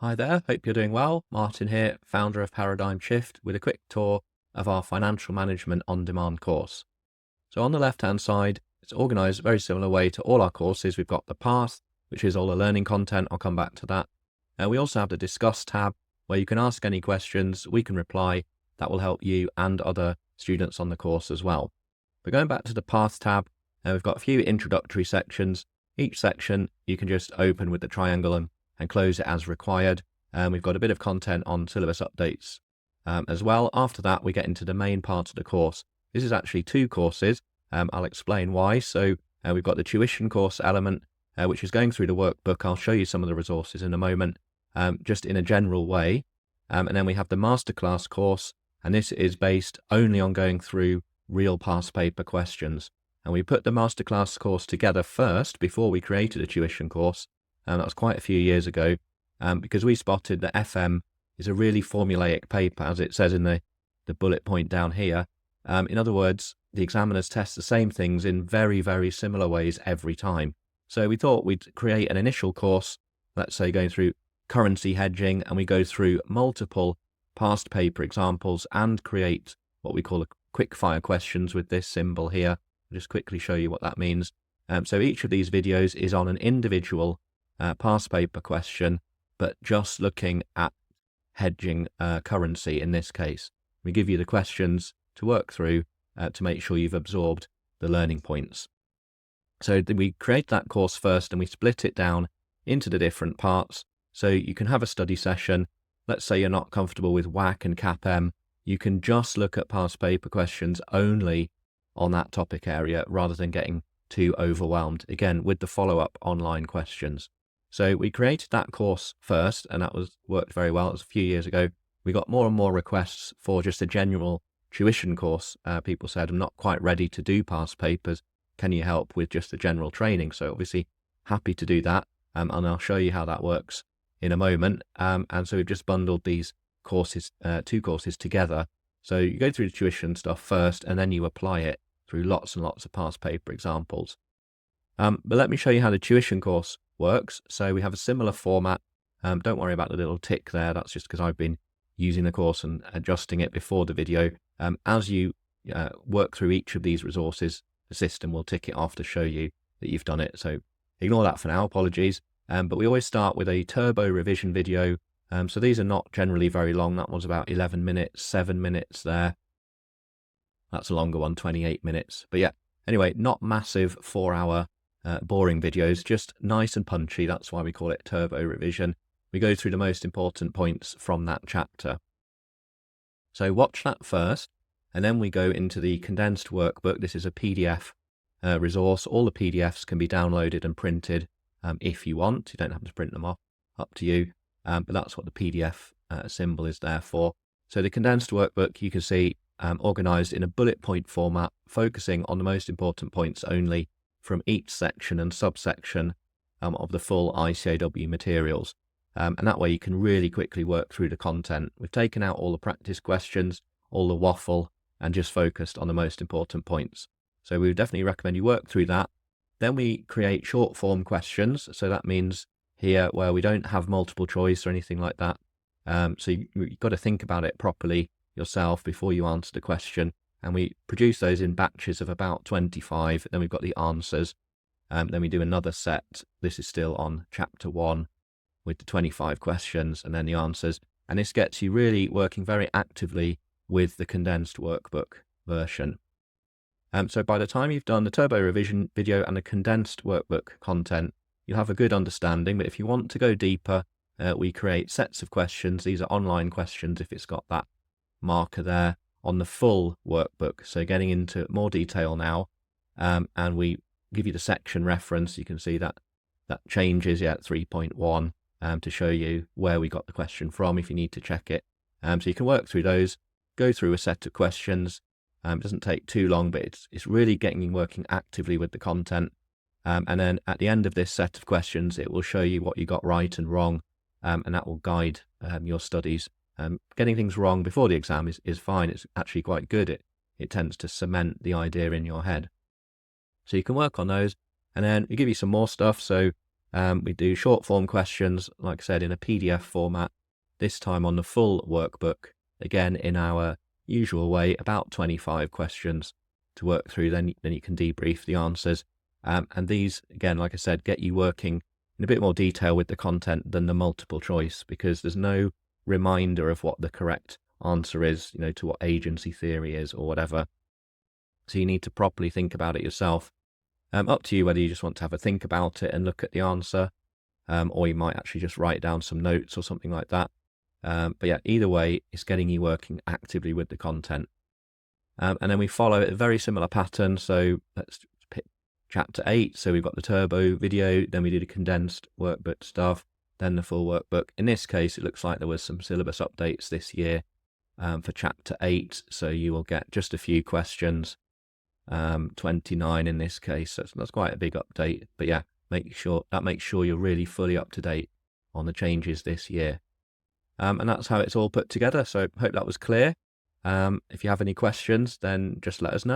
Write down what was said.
Hi there, hope you're doing well. Martin here, founder of Paradigm Shift, with a quick tour of our Financial Management On Demand course. So on the left-hand side, it's organized a very similar way to all our courses. We've got the path, which is all the learning content. I'll come back to that. We also have the Discuss tab, where you can ask any questions, we can reply. That will help you and other students on the course as well. But going back to the path tab, we've got a few introductory sections. Each section you can just open with the triangle and close it as required. We've got a bit of content on syllabus updates as well. After that, we get into the main part of the course. This is actually two courses. I'll explain why. So we've got the tuition course element, which is going through the workbook. I'll show you some of the resources in a moment, just in a general way. And then we have the masterclass course, and this is based only on going through real past paper questions. And we put the masterclass course together first before we created a tuition course. That was quite a few years ago, because we spotted that FM is a really formulaic paper, as it says in the bullet point down here. In other words, the examiners test the same things in very, very similar ways every time. So we thought we'd create an initial course, let's say going through currency hedging, and we go through multiple past paper examples and create what we call a quick fire questions with this symbol here. I'll just quickly show you what that means. So each of these videos is on an individual past paper question, but just looking at hedging currency in this case. We give you the questions to work through to make sure you've absorbed the learning points. So we create that course first and we split it down into the different parts. So you can have a study session. Let's say you're not comfortable with WAC and CAPM. You can just look at past paper questions only on that topic area rather than getting too overwhelmed, again, with the follow-up online questions. So we created that course first, and that worked very well. It was a few years ago. We got more and more requests for just a general tuition course. People said, I'm not quite ready to do past papers. Can you help with just the general training? So obviously happy to do that. And I'll show you how that works in a moment. And so we've just bundled these courses, two courses together. So you go through the tuition stuff first, and then you apply it through lots and lots of past paper examples. But let me show you how the tuition course works. So we have a similar format. Don't worry about the little tick there. That's just because I've been using the course and adjusting it before the video. As you work through each of these resources, the system will tick it off to show you that you've done it. So ignore that for now, apologies. But we always start with a turbo revision video. So these are not generally very long. That was about 11 minutes, 7 minutes there. That's a longer one, 28 minutes. But yeah, anyway, not massive 4-hour boring videos, just nice and punchy. That's why we call it turbo revision. We go through the most important points from that chapter. So watch that first, and then we go into the condensed workbook. This is a PDF resource. All the PDFs can be downloaded and printed if you want. You don't have to print them off, up to you. But that's what the PDF symbol is there for. So the condensed workbook, you can see organized in a bullet point format, focusing on the most important points only from each section and subsection of the full ICAW materials. And that way you can really quickly work through the content. We've taken out all the practice questions, all the waffle, and just focused on the most important points. So we would definitely recommend you work through that. Then we create short form questions. So that means here where we don't have multiple choice or anything like that. So you've got to think about it properly yourself before you answer the question. And we produce those in batches of about 25. Then we've got the answers. Then we do another set. This is still on chapter 1 with the 25 questions and then the answers. And this gets you really working very actively with the condensed workbook version. So by the time you've done the turbo revision video and the condensed workbook content, you'll have a good understanding. But if you want to go deeper, we create sets of questions. These are online questions if it's got that marker there on the full workbook. So getting into more detail now, and we give you the section reference. You can see that changes at 3.1 to show you where we got the question from if you need to check it. So you can work through those, go through a set of questions. It doesn't take too long, but it's really getting you working actively with the content. And then at the end of this set of questions, it will show you what you got right and wrong, and that will guide your studies. Getting things wrong before the exam is fine. It's actually quite good. It tends to cement the idea in your head. So you can work on those, and then we give you some more stuff. So We do short form questions, like I said, in a PDF format, this time on the full workbook, again in our usual way, about 25 questions to work through, then you can debrief the answers. And these, again, like I said, get you working in a bit more detail with the content than the multiple choice, because there's no reminder of what the correct answer is, to what agency theory is or whatever. So you need to properly think about it yourself. Up to you whether you just want to have a think about it and look at the answer, or you might actually just write down some notes or something like that. But yeah, either way, it's getting you working actively with the content. And then we follow a very similar pattern. So let's pick chapter 8. So we've got the turbo video, then we did a condensed workbook stuff, then the full workbook. In this case, it looks like there was some syllabus updates this year for chapter 8. So you will get just a few questions, 29 in this case. So that's quite a big update. But yeah, make sure you're really fully up to date on the changes this year. And that's how it's all put together. So hope that was clear. If you have any questions, then just let us know.